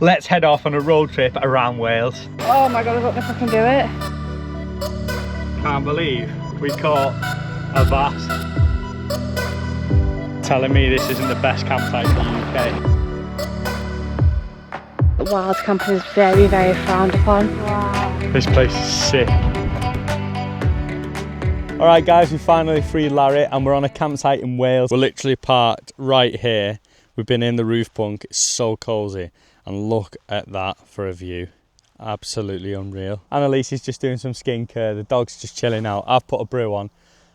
Let's head off on a road trip around Wales. Oh my god, I don't know if I can do it. Can't believe we caught a bass. Telling me this isn't the best campsite in the UK. Wild camping is very, very frowned upon. Wow. This place is sick. Alright guys, we finally freed Larry and we're on a campsite in Wales. We're literally parked right here. We've been in the roof bunk, it's so cosy. And look at that for a view. Absolutely unreal. Annalise is just doing some skincare, the dog's just chilling out. I've put a brew on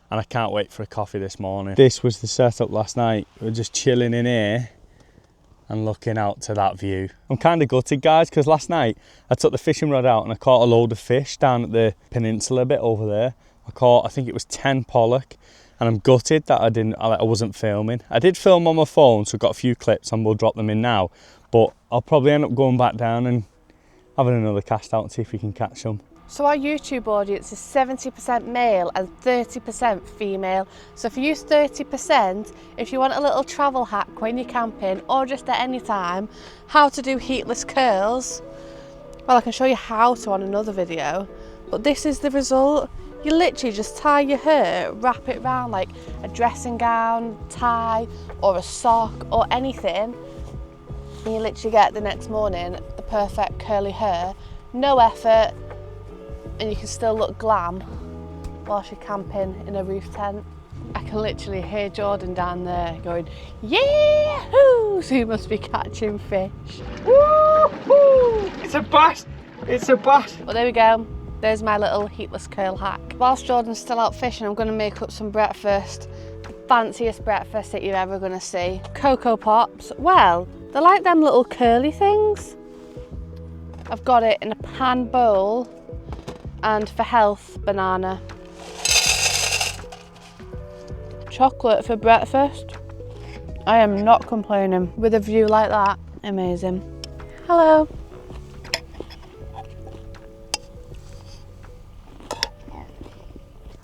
and I can't wait for a coffee this morning. This was the setup last night. We're just chilling in here and looking out to that view. I'm kind of gutted guys, because last night I took the fishing rod out and I caught a load of fish down at the peninsula a bit over there. I caught, I think it was 10 pollock, and I'm gutted that I wasn't filming. I did film on my phone, so I've got a few clips and we'll drop them in now, but I'll probably end up going back down and having another cast out and see if we can catch them. So our YouTube audience is 70% male and 30% female. So if you use 30%, if you want a little travel hack when you're camping or just at any time, how to do heatless curls, well, I can show you how to on another video, but this is the result. You literally just tie your hair, wrap it around like a dressing gown, tie, or a sock or anything, and you literally get the next morning the perfect curly hair, no effort, and you can still look glam whilst you're camping in a roof tent. I can literally hear Jordan down there going, yahoo! So he must be catching fish. Woohoo! It's a bass! It's a bass! Well, there we go. There's my little heatless curl hack. Whilst Jordan's still out fishing, I'm going to make up some breakfast. The fanciest breakfast that you're ever going to see. Cocoa Pops. Well, they're like them little curly things. I've got it in a pan bowl, and for health, banana. Chocolate for breakfast. I am not complaining. With a view like that, amazing. Hello.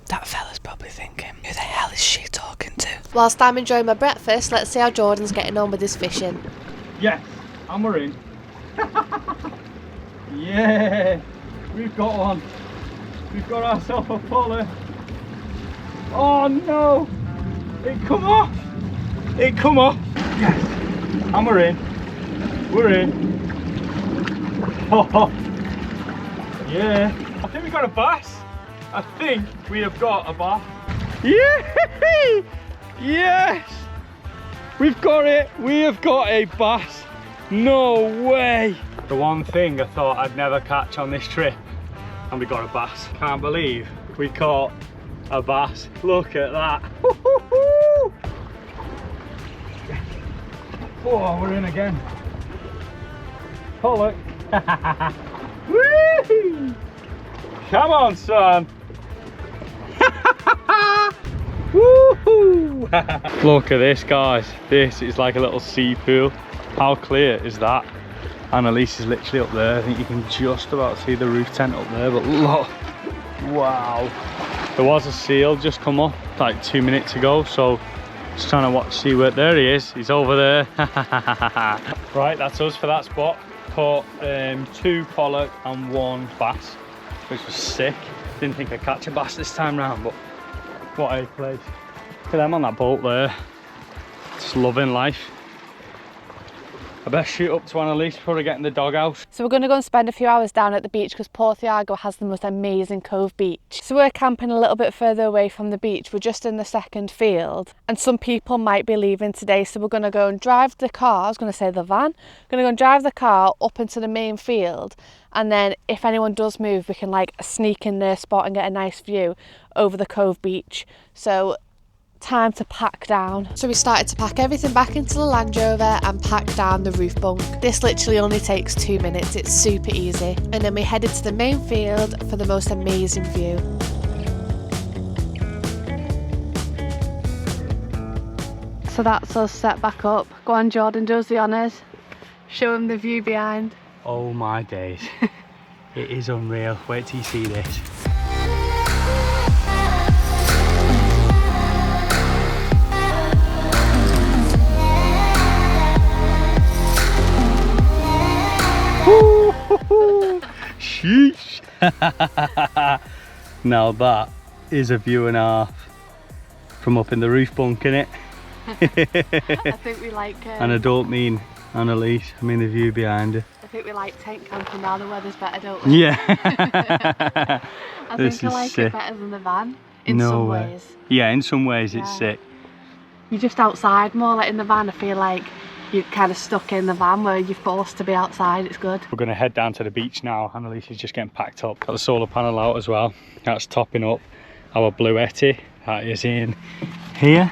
That fella's probably thinking, who the hell is she talking to? Whilst I'm enjoying my breakfast, let's see how Jordan's getting on with his fishing. Yes, and we're in. Yeah, we've got one. We've got ourselves a puller. Oh no! It come off! It come off! Yes! And we're in. We're in. Oh, yeah. I think we got a bass. I think we have got a bass. Yeah! Yes! We've got it! We have got a bass. No way! The one thing I thought I'd never catch on this trip, and we got a bass. Can't believe we caught a bass. Look at that. Oh, we're in again. Pollock. Woo! Come on, son. Woohoo! Look at this, guys. This is like a little sea pool. How clear is that? Annalise is literally up there. I think you can just about see the roof tent up there, but look. Wow. There was a seal just come up like 2 minutes ago, so just trying to watch, see where, there he is. He's over there. Right, that's us for that spot. Caught 2 pollock and 1 bass, which was sick. Didn't think I'd catch a bass this time round, but what a place. Look at them on that boat there. Just loving life. I better shoot up to Annalise before I get in the dog out. So we're going to go and spend a few hours down at the beach because Porthiago has the most amazing cove beach. So we're camping a little bit further away from the beach. We're just in the second field and some people might be leaving today. So we're going to go and drive the car, I was going to say the van. We're going to go and drive the car up into the main field, and then if anyone does move, we can like sneak in their spot and get a nice view over the cove beach. So time to pack down. So we started to pack everything back into the Land Rover and pack down the roof bunk. This literally only takes 2 minutes, it's super easy. And then we headed to the main field for the most amazing view. So that's us set back up. Go on, Jordan does the honours. Show him the view behind. Oh my days. It is unreal. Wait till you see this. Sheesh. Now that is a view and a half from up in the roof bunk, innit? I think we like... And I don't mean Annalise, I mean the view behind her. I think we like tent camping now the weather's better, don't we? Yeah. I think I like it better than the van in some ways. Yeah, in some ways it's sick. You're just outside more, like in the van I feel like you're kind of stuck in the van where you're forced to be outside. It's good. We're going to head down to the beach now. Annalise is just getting packed up. Got the solar panel out as well. That's topping up our Bluetti. That is in here.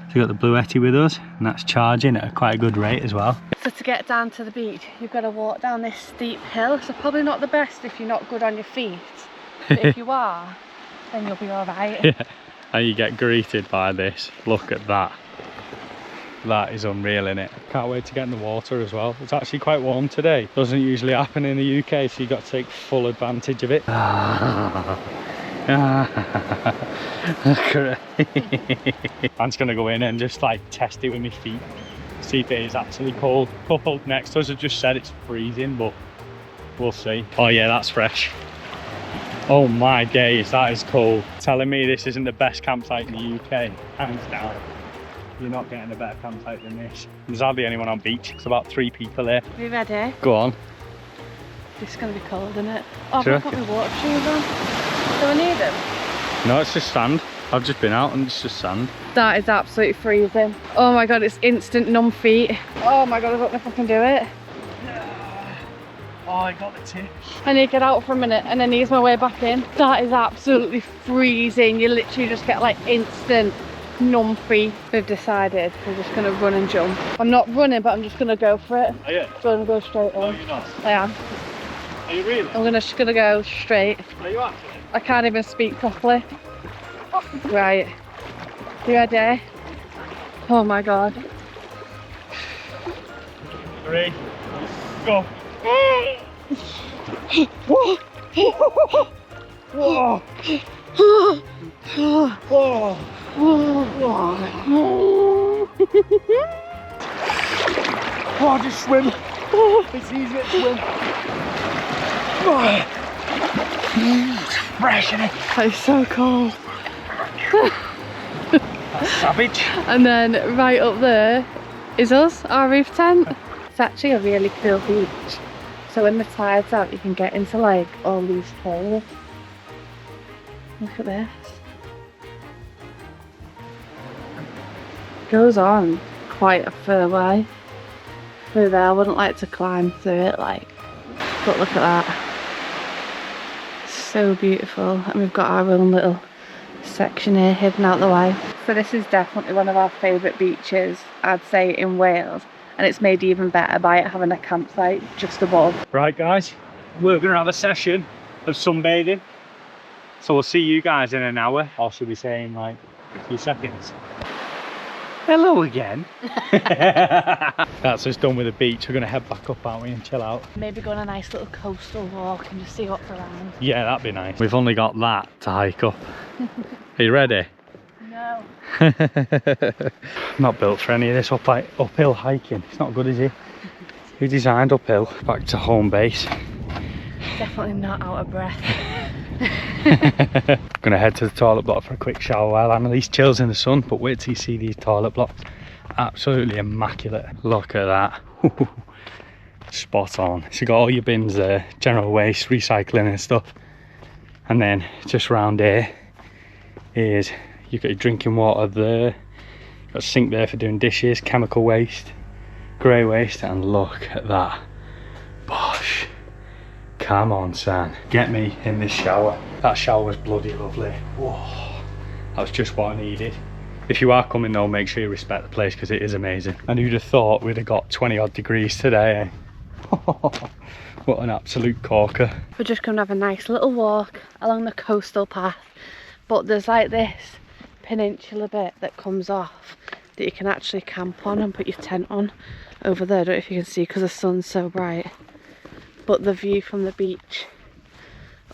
So we've got the Bluetti with us and that's charging at quite a good rate as well. So to get down to the beach you've got to walk down this steep hill, so probably not the best if you're not good on your feet, but if you are then you'll be alright. Yeah. And you get greeted by this. Look at that. That is unreal, innit? Can't wait to get in the water as well. It's actually quite warm today. Doesn't usually happen in the UK, so you've got to take full advantage of it. I'm just gonna go in and just like test it with my feet. See if it is actually cold. Couple next to us have just said it's freezing, but we'll see. Oh yeah, that's fresh. Oh my days, that is cold. Telling me this isn't the best campsite in the UK, hands down. You're not getting a better campsite than this. There's hardly anyone on beach. There's about 3 people here. Are you ready? Go on. It's going to be cold, isn't it? Oh, I've got my water shoes on. Do I need them? No, it's just sand. I've just been out and it's just sand. That is absolutely freezing. Oh my god, it's instant numb feet. Oh my god, I don't know if I can do it. Oh, I got the tip. I need to get out for a minute and then ease my way back in. That is absolutely freezing. You literally just get like instant numb feet. We've decided we're just going to run and jump. I'm not running, but I'm just going to go for it. Are you? So I'm going to go straight on. No, you're not. I am. Are you really? I'm just going to go straight. Are you actually? I can't even speak properly. Right. You ready? Oh my god. 3, go. Whoa. Whoa. Whoa. Oh, just swim. It's easy to swim. It's fresh, isn't it? It's so cold. That's savage. And then right up there is us, our roof tent. It's actually a really cool beach. So when the tide's out you can get into like all these caves. Look at this. Goes on quite a fair way through there. I wouldn't like to climb through it, like, but look at that. So beautiful. And we've got our own little section here hidden out the way. So this is definitely one of our favourite beaches, I'd say, in Wales, and it's made even better by it having a campsite just above. Right guys, we're gonna have a session of sunbathing, so we'll see you guys in an hour, or should we say in like a few seconds. Hello again. That's us done with the beach. We're gonna head back up, aren't we, and chill out. Maybe go on a nice little coastal walk and just see what's around. Yeah, that'd be nice. We've only got that to hike up. Are you ready? No. Not built for any of this uphill hiking. It's not good, is it? Who designed uphill? Back to home base. Definitely not out of breath. Gonna head to the toilet block for a quick shower while Annalise chills in the sun, but wait till you see these toilet blocks. Absolutely immaculate. Look at that. Spot on. So you got all your bins there, general waste, recycling and stuff. And then just round here is you've got your drinking water there, you've got a sink there for doing dishes, chemical waste, grey waste, and look at that. Bosh. Come on, son. Get me in this shower. That shower was bloody lovely. Whoa. That was just what I needed. If you are coming though, make sure you respect the place because it is amazing. And who'd have thought we'd have got 20 odd degrees today, eh? What an absolute corker. We're just going to have a nice little walk along the coastal path. But there's like this peninsula bit that comes off that you can actually camp on and put your tent on over there. I don't know if you can see because the sun's so bright. But the view from the beach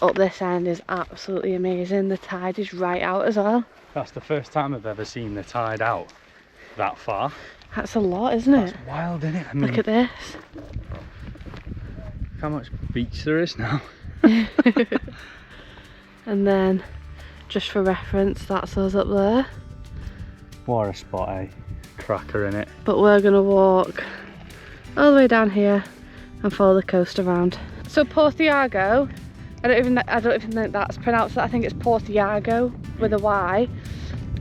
up this end is absolutely amazing. The tide is right out as well. That's the first time I've ever seen the tide out that far. That's a lot, isn't it? That's wild, isn't it? I mean, look at this. how much beach there is now. And then, just for reference, that's us up there. What a spot, eh? Cracker in it. But we're gonna walk all the way down here and follow the coast around. So Portiago, I don't even think that's pronounced. I think it's Portiago with a Y.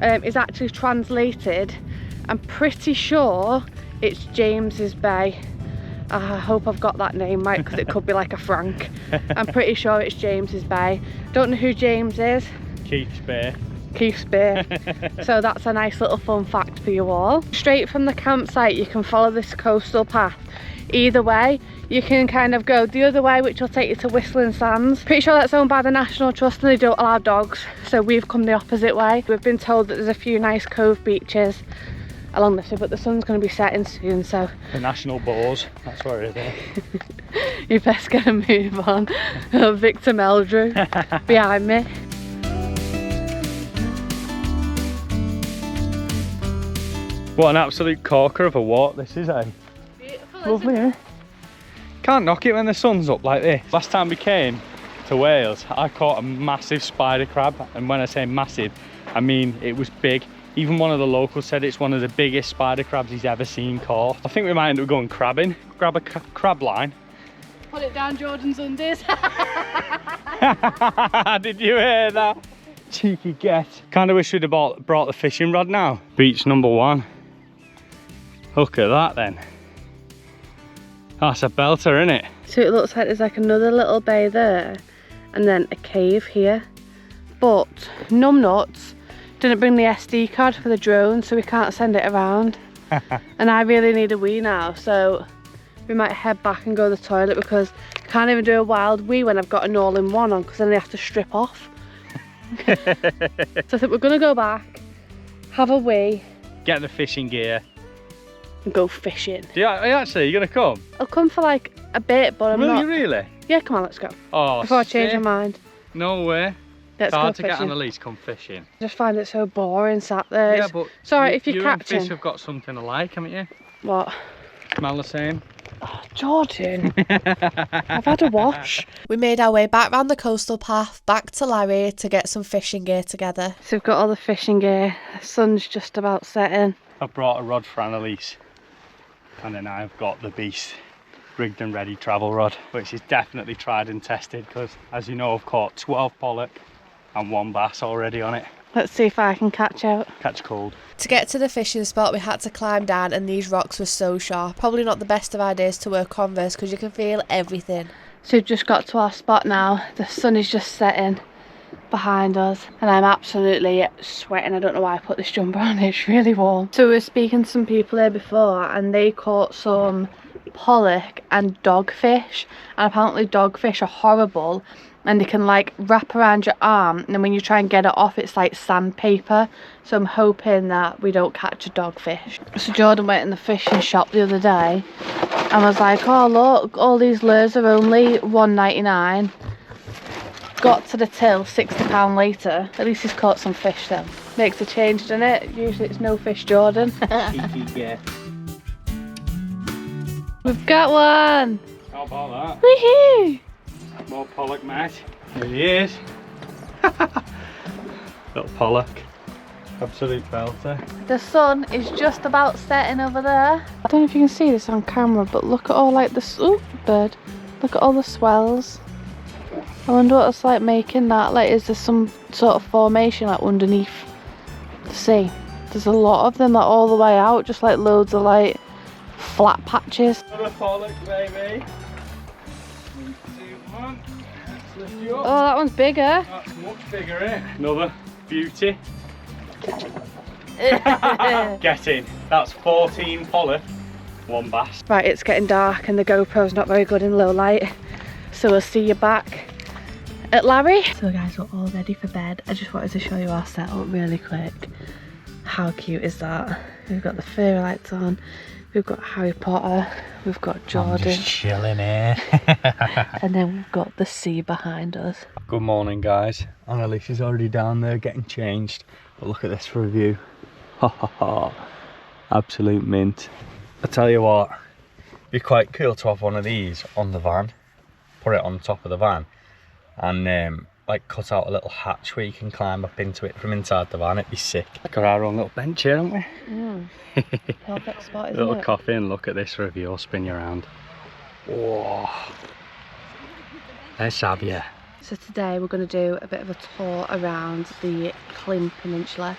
Is actually translated. I'm pretty sure it's James's Bay. I hope I've got that name right because it could be like a Frank. I'm pretty sure it's James's Bay. Don't know who James is. Keith's Bay. Keith's Bay. So that's a nice little fun fact for you all. Straight from the campsite you can follow this coastal path. Either way, you can kind of go the other way, which will take you to Whistling Sands. Pretty sure that's owned by the National Trust and they don't allow dogs, so we've come the opposite way. We've been told that there's a few nice cove beaches along this way, but the sun's going to be setting soon, so... The National Boars, that's where it is. You best get a move on. Victor Meldrew behind me. What an absolute corker of a walk this is, eh? Lovely, eh? Can't knock it when the sun's up like this. Last time we came to Wales, I caught a massive spider crab, and when I say massive, I mean it was big. Even one of the locals said it's one of the biggest spider crabs he's ever seen caught. I think we might end up going crabbing. Grab a crab line. Put it down Jordan's undies. Did you hear that? Cheeky get. Kinda wish we'd have brought the fishing rod now. Beach number 1. Look at that then. That's a belter, isn't it? So it looks like there's like another little bay there and then a cave here. But numbnuts didn't bring the SD card for the drone, so we can't send it around. And I really need a wee now, so we might head back and go to the toilet because I can't even do a wild wee when I've got an all-in-one on because then they have to strip off. So I think we're gonna go back, have a wee. Get the fishing gear. And go fishing. Yeah, actually, you're gonna come? I'll come for like a bit, but I'm not. Will you really? Yeah, come on, let's go. Oh, before I change my mind. No way. Let's it's go hard to fishing. get Annalise come fishing. I just find it so boring sat there. Yeah, but sorry if you're you catching. and fish have got something alike, haven't you? What? Smell the same. Oh, Jordan, I've had a wash. We made our way back round the coastal path, back to Larry to get some fishing gear together. So we've got all the fishing gear. The sun's just about setting. I've brought a rod for Annalise. And then I've got the beast rigged and ready travel rod, which is definitely tried and tested because, as you know, I've caught 12 pollock and 1 bass already on it. Let's see if I can catch out. Catch cold. To get to the fishing spot we had to climb down and these rocks were so sharp. Probably not the best of ideas to wear Converse because you can feel everything. So we've just got to our spot now. The sun is just setting behind us and I'm absolutely sweating. I don't know why I put this jumper on, it's really warm. So we were speaking to some people here before and they caught some pollock and dogfish, and apparently dogfish are horrible and they can like wrap around your arm and then when you try and get it off it's like sandpaper. So I'm hoping that we don't catch a dogfish. So Jordan went in the fishing shop the other day and was like, oh look, all these lures are only $1.99. Got to the till £60 later. At least he's caught some fish then. Makes a change, doesn't it? Usually it's no fish Jordan. Yeah. We've got one! How about that? Woohoo! More pollock, mate. Here he is. Little pollock. Absolute belter. The sun is just about setting over there. I don't know if you can see this on camera, but look at all like the... Ooh, bird. Look at all the swells. I wonder what it's like making that. Like, is there some sort of formation like underneath the sea? There's a lot of them like all the way out, just like loads of like flat patches. Another pollock, baby. 3, 2, 1. Let's lift you up. Oh, that one's bigger. That's much bigger, isn't it? Another beauty. Get in. That's 14 pollock, 1 bass. Right, it's getting dark and the GoPro's not very good in low light. So we'll see you back at Larry. So guys, we're all ready for bed. I just wanted to show you our setup really quick. How cute is that? We've got the fairy lights on, we've got Harry Potter, we've got Jordan. I'm just chilling here. And then we've got the sea behind us. Good morning, guys. Annalise is already down there getting changed. But look at this for a view. Ha ha ha. Absolute mint. I tell you what, it'd be quite cool to have one of these on the van. Put it on top of the van and like cut out a little hatch where you can climb up into it from inside the van. It'd be sick. Got our own little bench here, haven't we? Perfect spot, isn't Little it? coffee, and look at this review. I'll spin you around. Whoa. Let's have you. So today we're going to do a bit of a tour around the Llŷn Peninsula.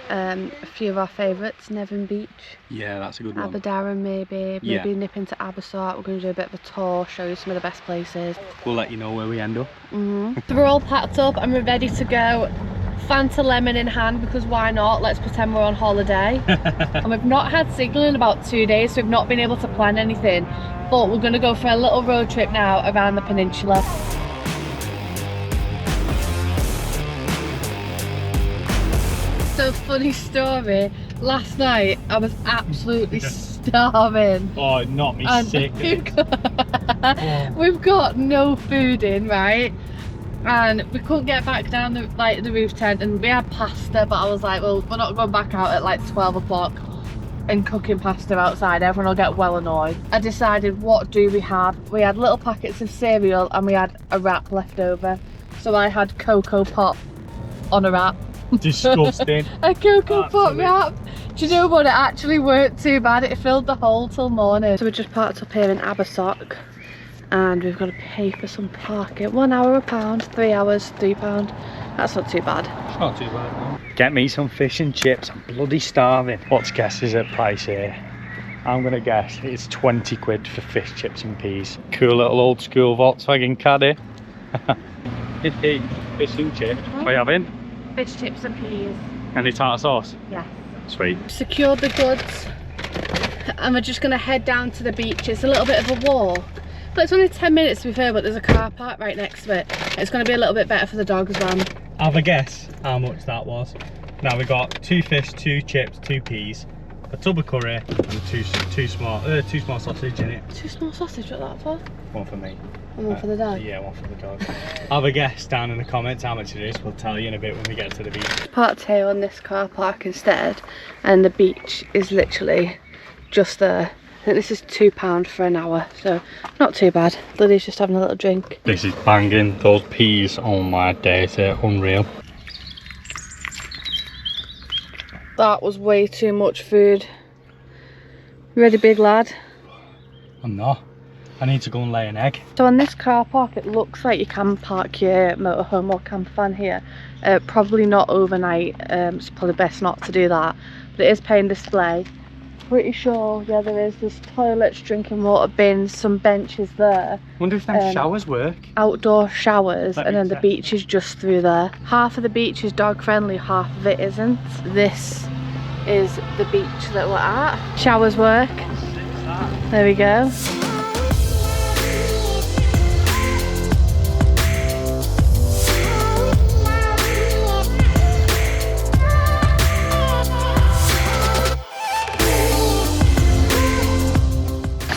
A few of our favourites, Nevin Beach, Yeah, that's a good one. Aberdarren maybe Yeah. nip into Abersourt. We're going to do a bit of a tour, show you some of the best places. We'll let you know where we end up. So we're all packed up and we're ready to go. Fanta lemon in hand, because why not? Let's pretend we're on holiday. And we've not had signal in about 2 days, so we've not been able to plan anything. But we're going to go for a little road trip now around the peninsula. So funny story, last night I was absolutely starving. Oh, not me And sick. we've got no food in, right? And we couldn't get back down the roof tent, and we had pasta, but I was like, well, we're not going back out at like 12 o'clock and cooking pasta outside, everyone will get well annoyed. I decided, what do we have? We had little packets of cereal and we had a wrap left over. So I had Cocoa Pop on a wrap. Disgusting. A Cocoa Pop Absolutely. wrap. Do you know what? It actually weren't too bad. It filled the hole till morning. So we just parked up here in Abersourt, and we've got to pay for some parking. 1 hour £1, 3 hours £3. That's not too bad. It's not too bad, no. Get me some fish and chips. I'm bloody starving. What's guess is at price here? I'm gonna guess it's 20 quid for fish, chips and peas. Cool little old school Volkswagen caddy. It's fish and chips. What are you having? Fish, chips and peas. Any tartar sauce? Yeah. Sweet. Secured the goods, and we're just going to head down to the beach. It's a little bit of a walk, but it's only 10 minutes to be fair, but there's a car park right next to it. It's going to be a little bit better for the dogs, man. Have a guess how much that was. Now we got 2 fish, 2 chips, 2 peas, a tub of curry, and two small sausage in it. 2 small sausage, what that for? One for me. And one for the dog? Yeah, one for the dog. Have a guess down in the comments how much it is. We'll tell you in a bit when we get to the beach. Parked here on this car park instead, and the beach is literally just there. I think this is £2 for an hour, so not too bad. Lily's just having a little drink. This is banging. Those peas, oh my days, they're unreal. That was way too much food. You ready, big lad? I'm not. I need to go and lay an egg. So on this car park, it looks like you can park your motorhome or camper van here. Probably not overnight. It's probably best not to do that. But it is paying display. Pretty sure, yeah, there is. There's toilets, drinking water bins, some benches there. Wonder if them showers work. Outdoor showers, That and then makes the sense. beach is just through there. Half of the beach is dog friendly, half of it isn't. This is the beach that we're at. Showers work. There we go.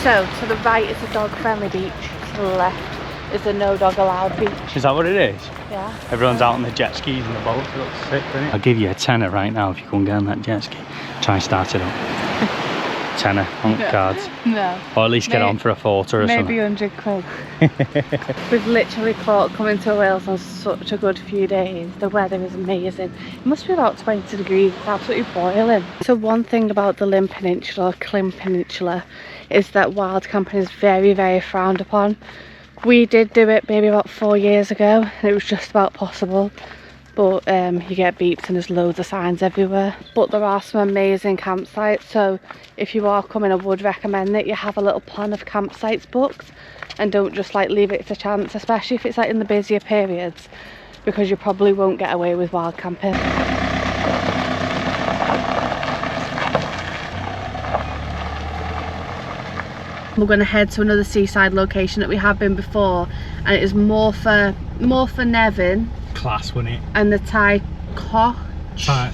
So, to the right is a dog-friendly beach, to the left is a no-dog allowed beach. Is that what it is? Yeah. Everyone's out on the jet skis and the boats. It looks sick, doesn't it? I'll give you a tenner right now if you go and get on that jet ski. Try and start it up. Tenner on cards. No. Or at least get on for a quarter or Maybe something. 100 quid. We've literally caught coming to Wales on such a good few days. The weather is amazing. It must be about 20 degrees. It's absolutely boiling. So one thing about the Llŷn Peninsula, is that wild camping is very, very frowned upon. We did do it maybe about 4 years ago, and it was just about possible. But you get beeps and there's loads of signs everywhere. But there are some amazing campsites, so if you are coming, I would recommend that you have a little plan of campsites booked and don't just like leave it to chance, especially if it's like in the busier periods, because you probably won't get away with wild camping. We're going to head to another seaside location that we have been before, and it is more for Nevin. Class, wasn't it? And the Thai Koch. Thai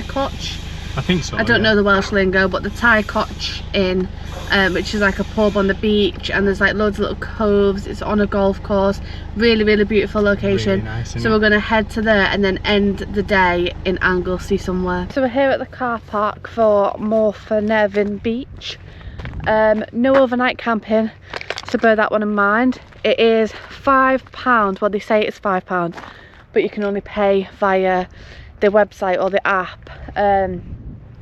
Koch. I think so. I don't know the Welsh lingo, but the Thai Koch Inn, which is like a pub on the beach, and there's like loads of little coves. It's on a golf course. Really, really beautiful location. Really nice, so we're going to head to there and then end the day in Anglesey somewhere. So we're here at the car park for Nevin Beach. No overnight camping, to bear that one in mind. It is £5. Well, they say it's £5, but you can only pay via the website or the app, and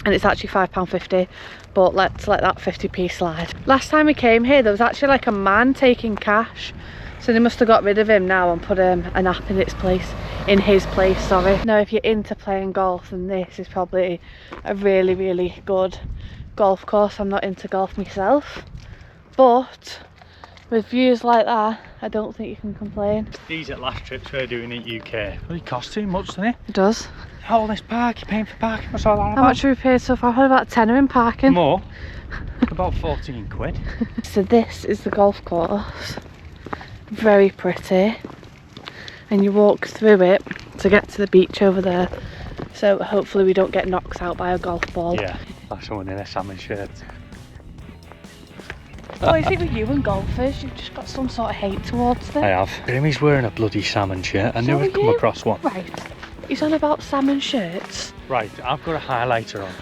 it's actually £5.50, but let's let that 50p slide. Last time we came here, there was actually like a man taking cash, so they must have got rid of him now and put an app in its place, sorry. Now if you're into playing golf, then this is probably a really, really good golf course. I'm not into golf myself, but with views like that, I don't think you can complain. These are last trips we're doing in UK. Really cost too much, doesn't it? It does. All this park, you're paying for parking, what's all that about? How much have we paid so far? Probably about a tenner in parking. More. About 14 quid. So this is the golf course. Very pretty. And you walk through it to get to the beach over there. So hopefully we don't get knocked out by a golf ball. Yeah, that's someone in a salmon shirt. What is it with you and golfers? You've just got some sort of hate towards them. I have. Grammy's wearing a bloody salmon shirt. I knew I'd come across one. Right. He's on about salmon shirts. Right, I've got a highlighter on.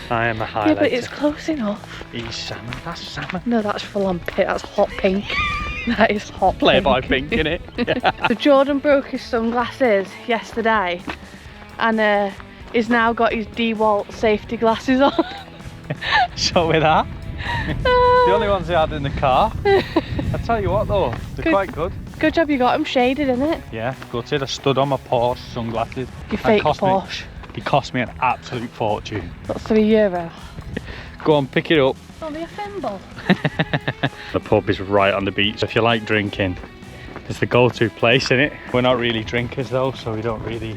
I am a highlighter. Yeah, but it's close enough. He's salmon. That's salmon. No, that's full on pink. That's hot pink. That is hot Playboy pink. pink, innit? Yeah. So Jordan broke his sunglasses yesterday, and he's now got his DeWalt safety glasses on. So with that, the only ones he had in the car. I tell you what though, they're quite good. Good job you got them shaded, innit? Yeah, gutted. I stood on my Porsche sunglasses. Your fake Porsche. It cost me an absolute fortune. That's €3. Go on, pick it up. It's only a thimble. The pub is right on the beach. If you like drinking, it's the go-to place, isn't it? We're not really drinkers though, so we don't really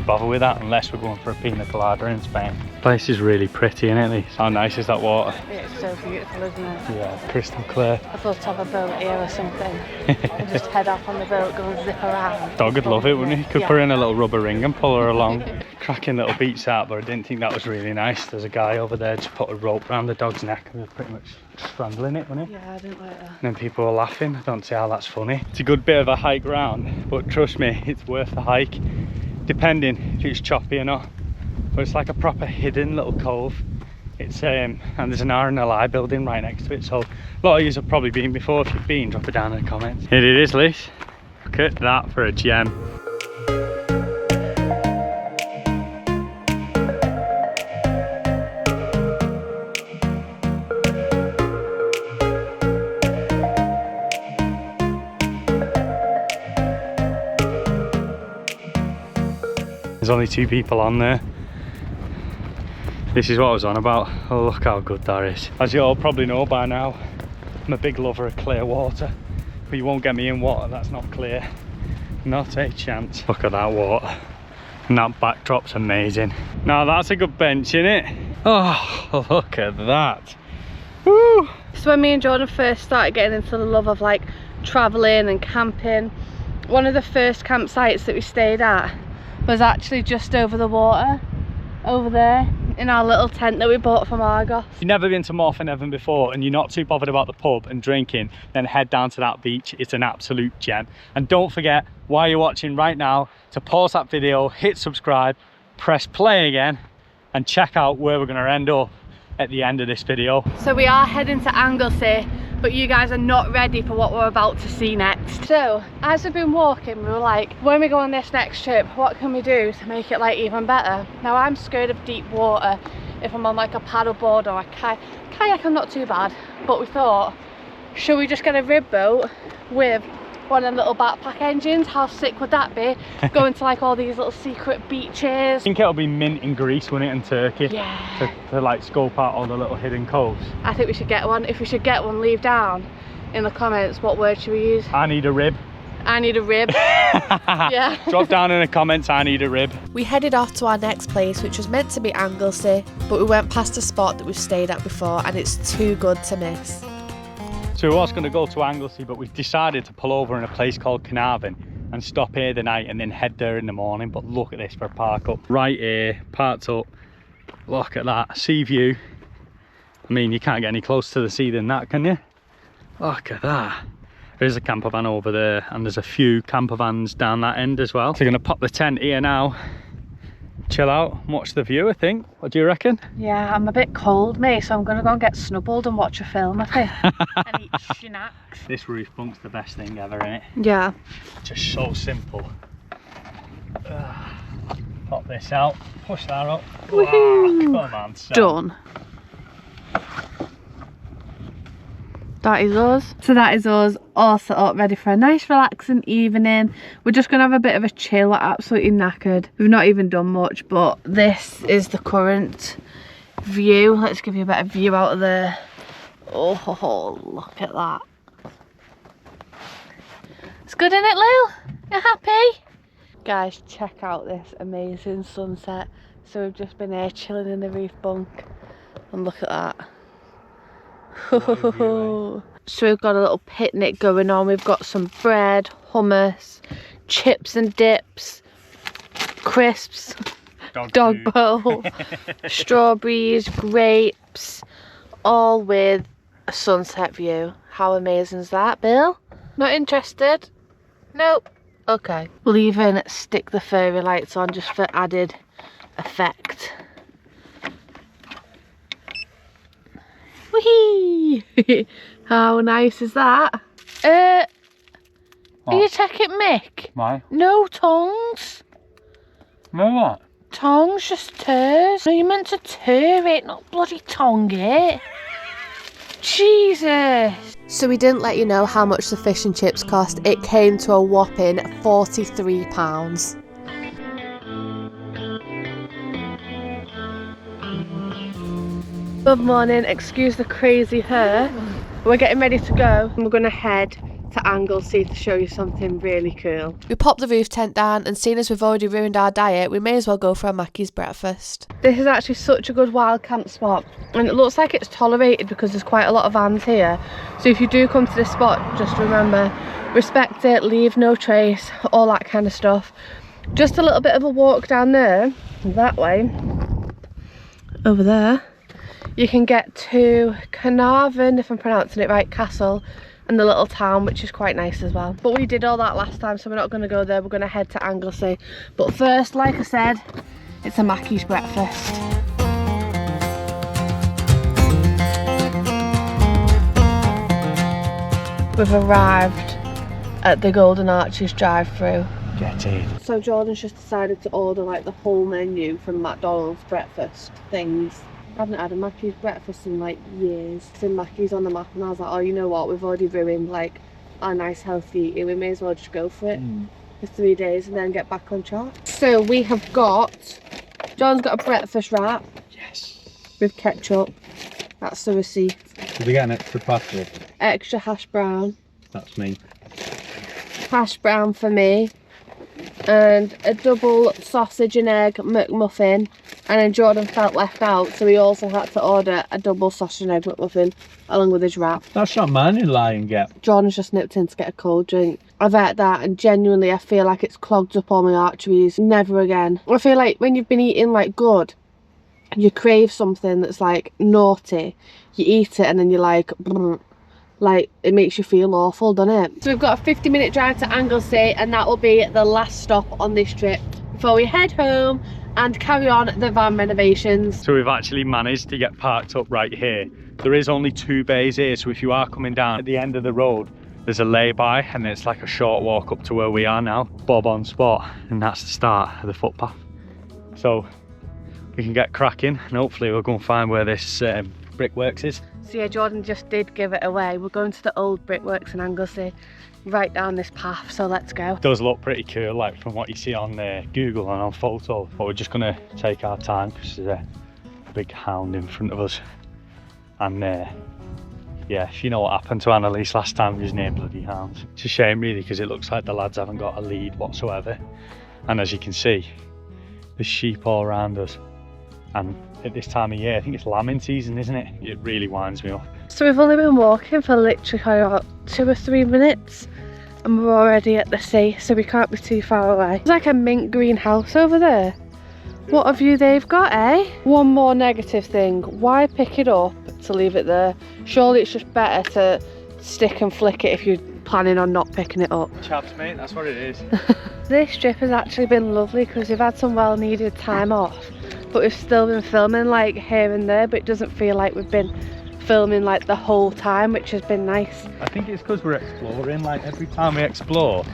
bother with that unless we're going for a pina colada in Spain. The place is really pretty, isn't it, Lise? How nice is that water? It's so beautiful, isn't it? Yeah, crystal clear. I'd love to have a boat here or something. And just head off on the boat, go and zip around. Dog would love it, wouldn't he? Could Yeah. put her in a little rubber ring and pull her along. Cracking little beach out, but I didn't think that was really nice. There's a guy over there just put a rope around the dog's neck and was pretty much strangling it, wasn't he? Yeah, I didn't like that. And then people were laughing. I don't see how that's funny. It's a good bit of a hike round, but trust me, it's worth the hike, depending if it's choppy or not. But it's like a proper hidden little cove. It's and there's an R&LI building right next to it, so a lot of you have probably been before. If you've been, drop it down in the comments. Here it is, Liz. Look at that for a gem. There's only 2 people on there. This is what I was on about. Oh, look how good that is. As you all probably know by now, I'm a big lover of clear water, but you won't get me in water that's not clear. Not a chance. Look at that water. And that backdrop's amazing. Now that's a good bench, isn't it? Oh, look at that. Woo! So when me and Jordan first started getting into the love of like travelling and camping, one of the first campsites that we stayed at was actually just over the water, over there, in our little tent that we bought from Argos. If you've never been to Morpeth Nevin before and you're not too bothered about the pub and drinking, then head down to that beach. It's an absolute gem. And don't forget, while you're watching right now, to pause that video, hit subscribe, press play again, and check out where we're going to end up at the end of this video. So we are heading to Anglesey, but you guys are not ready for what we're about to see next. So as we've been walking, we were like, when we go on this next trip, what can we do to make it like even better? Now I'm scared of deep water. If I'm on like a paddle board or a kayak, I'm not too bad, but we thought, should we just get a rib boat with one of them little backpack engines? How sick would that be? Going to like all these little secret beaches. I think it'll be mint in Greece, wouldn't it, and Turkey? Yeah. To like scope out all the little hidden coves. I think we should get one. If we should get one, leave down in the comments what word should we use. I need a rib. I need a rib. Yeah. Drop down in the comments, I need a rib. We headed off to our next place, which was meant to be Anglesey, but we went past a spot that we've stayed at before and it's too good to miss. So we was going to go to Anglesey, but we've decided to pull over in a place called Carnarvon and stop here the night and then head there in the morning. But look at this for a park up. Right here, parked up. Look at that, sea view. I mean, you can't get any closer to the sea than that, can you? Look at that. There's a camper van over there and there's a few camper vans down that end as well. So we're going to pop the tent here now, chill out and watch the view, I think. What do you reckon? Yeah, I'm a bit cold, mate, so I'm going to go and get snubbled and watch a film, I think. And eat snacks. This roof bunk's the best thing ever, innit? Yeah. Just so simple. Pop this out, push that up. Wow, come on, son. Done. That is us. So that is us all set up, ready for a nice relaxing evening. We're just going to have a bit of a chill. We're absolutely knackered. We've not even done much, but this is the current view. Let's give you a better view out of there. Oh, look at that. It's good, isn't it, Lou? You happy? Guys, check out this amazing sunset. So we've just been here chilling in the roof bunk. And look at that. So we've got a little picnic going on. We've got some bread, hummus, chips and dips, crisps, dog bowl, strawberries, grapes, all with a sunset view. How amazing is that, Bill? Not interested? Nope. Okay. We'll even stick the fairy lights on just for added effect. Whee! How nice is that? Are you checking Mick? Why? No tongs. No what? Tongs, just tears. No, you're meant to tear it, not bloody tongue it. Jesus. So we didn't let you know how much the fish and chips cost. It came to a whopping £43. Good morning, excuse the crazy hair. We're getting ready to go. We're going to head to Anglesey to show you something really cool. We popped the roof tent down, and seeing as we've already ruined our diet, we may as well go for a Mackey's breakfast. This is actually such a good wild camp spot, and it looks like it's tolerated because there's quite a lot of vans here. So if you do come to this spot, just remember, respect it, leave no trace, all that kind of stuff. Just a little bit of a walk down there, that way, over there. You can get to Carnarvon, if I'm pronouncing it right, Castle, and the little town, which is quite nice as well. But we did all that last time, so we're not going to go there. We're going to head to Anglesey. But first, like I said, it's a Mackey's breakfast. We've arrived at the Golden Arches drive-through. Get in. So Jordan's just decided to order like the whole menu from McDonald's breakfast things. I haven't had a Mackey's breakfast in like years. It's in Mackey's on the map, and I was like, oh, you know what, we've already ruined like our nice healthy eating, we may as well just go for it for 3 days and then get back on track. So we have got, John's got a breakfast wrap. Yes. With ketchup. That's the receipt. Did we get an extra pasta? Extra hash brown. That's me. Hash brown for me. And a double sausage and egg McMuffin, and then Jordan felt left out, so he also had to order a double sausage and egg McMuffin along with his wrap. That's not mine you lie and get. Jordan's just nipped in to get a cold drink. I've had that and genuinely I feel like it's clogged up all my arteries. Never again. I feel like when you've been eating like good, you crave something that's like naughty, you eat it and then you're like it makes you feel awful, doesn't it? So we've got a 50-minute drive to Anglesey, and that will be the last stop on this trip before we head home and carry on the van renovations. So we've actually managed to get parked up right here. There is only 2 bays here, so if you are coming down at the end of the road, there's a lay-by, and it's like a short walk up to where we are now. Bob on spot, and that's the start of the footpath. So we can get cracking, and hopefully we'll go and find where this brickworks is. So yeah, Jordan just did give it away. We're going to the old brickworks in Anglesey, right down this path, so let's go. It does look pretty cool, like from what you see on Google and on photo, but we're just gonna take our time because there's a big hound in front of us. And yeah, if you know what happened to Annalise last time, his name bloody hounds. It's a shame really, because it looks like the lads haven't got a lead whatsoever. And as you can see, there's sheep all around us. And at this time of year, I think it's lambing season, isn't it? It really winds me up. So we've only been walking for literally about 2 or 3 minutes and we're already at the sea, so we can't be too far away. There's like a mint green house over there. What a view they've got, eh? One more negative thing, why pick it up to leave it there? Surely it's just better to stick and flick it if you're planning on not picking it up. Chaps, mate, that's what it is. This trip has actually been lovely because we've had some well needed time off, but we've still been filming like here and there, but it doesn't feel like we've been filming like the whole time, which has been nice. I think it's because we're exploring. Like every time we explore,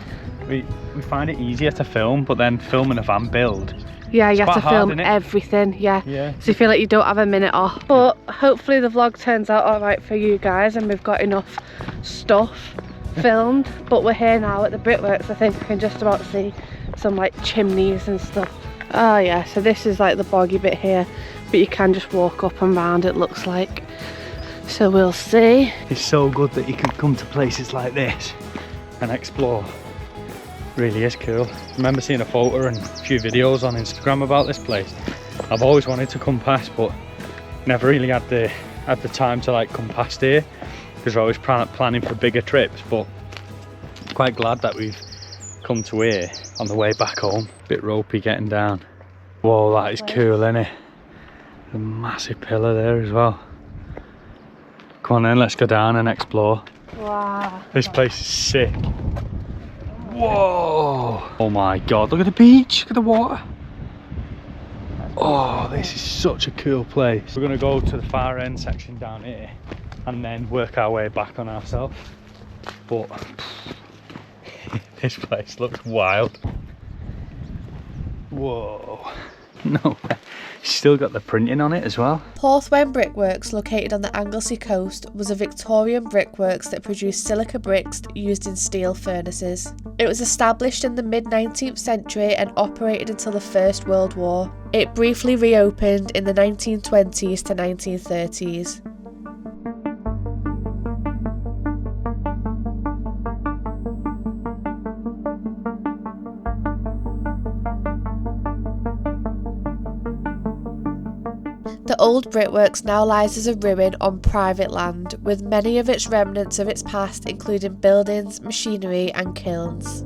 we find it easier to film, but then filming a van build, yeah, you it's have to quite hard, film innit? everything, yeah. Yeah. So you feel like you don't have a minute off. But hopefully the vlog turns out alright for you guys and we've got enough stuff filmed. But we're here now at the brickworks. I think we can just about see some like chimneys and stuff. Oh yeah, so this is like the boggy bit here, but you can just walk up and round, it looks like. So we'll see. It's so good that you can come to places like this and explore. Really is cool. I remember seeing a photo and a few videos on Instagram about this place. I've always wanted to come past, but never really had the time to like come past here because we're always planning for bigger trips. But quite glad that we've come to here on the way back home. Bit ropey getting down. Whoa, that is cool, isn't it? There's a massive pillar there as well. Come on then, let's go down and explore. Wow. This place is sick. Whoa! Oh my god, look at the beach, look at the water. Oh, this is such a cool place. We're gonna go to the far end section down here and then work our way back on ourselves. But this place looks wild. Whoa. No way. Still got the printing on it as well. Porthwen Brickworks, located on the Anglesey coast, was a Victorian brickworks that produced silica bricks used in steel furnaces. It was established in the mid-19th century and operated until the First World War. It briefly reopened in the 1920s to 1930s. The old brickworks now lies as a ruin on private land, with many of its remnants of its past including buildings, machinery and kilns.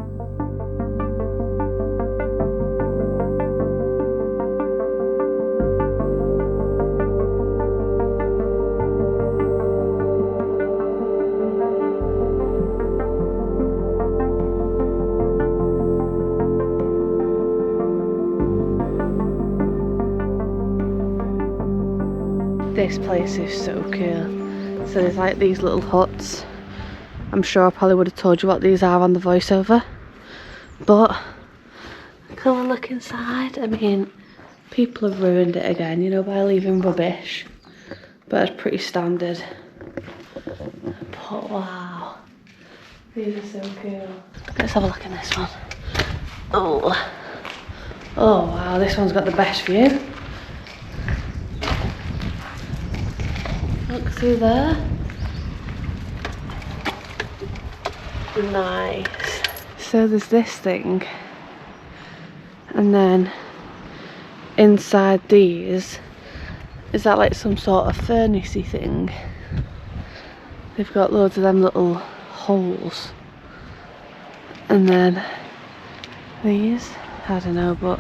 This place is so cool. So there's like these little huts. I'm sure I probably would have told you what these are on the voiceover, but come and look inside. I mean, people have ruined it again, you know, by leaving rubbish, but it's pretty standard. But wow, these are so cool. Let's have a look in this one. Oh wow, this one's got the best view. Look through there. Nice. So there's this thing, and then inside these, is that like some sort of furnace-y thing? They've got loads of them little holes. And then these, I don't know, but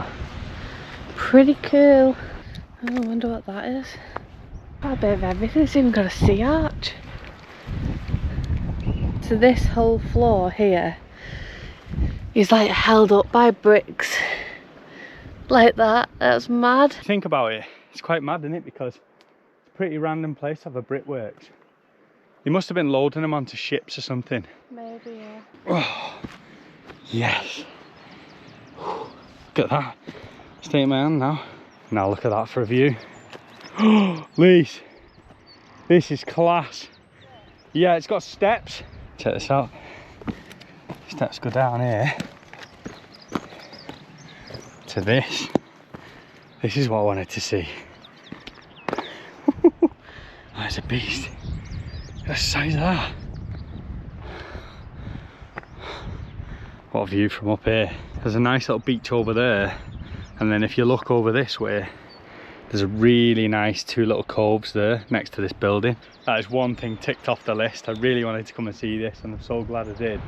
pretty cool. Oh, I wonder what that is. Got a bit of everything. It's even got a sea arch. So this whole floor here is like held up by bricks like that. That's mad. Think about it, it's quite mad, isn't it? Because it's a pretty random place to have a brickworks. They must have been loading them onto ships or something. Maybe, yeah. Oh, yes. Look at that. Stay in my hand now. Now look at that for a view. Oh, Lise, this is class. Yeah, it's got steps. Check this out. Steps go down here to this. This is what I wanted to see. That's a beast. Look at the size of that. What a view from up here. There's a nice little beach over there, and then if you look over this way, there's a really nice two little coves there next to this building. That is one thing ticked off the list. I really wanted to come and see this, and I'm so glad I did.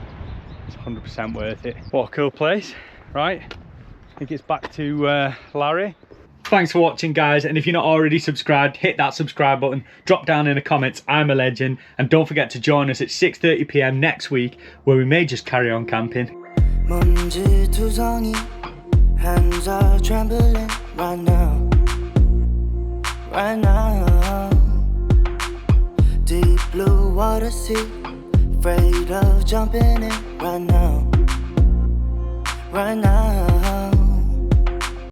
It's 100% worth it. What a cool place, right? I think it's back to Larry. Thanks for watching, guys, and if you're not already subscribed, hit that subscribe button, drop down in the comments I'm a legend, and don't forget to join us at 6:30 PM next week, where we may just carry on camping. 먼지 투성이 hands are trembling right now, right now. Deep blue water sea, afraid of jumping in right now, right now.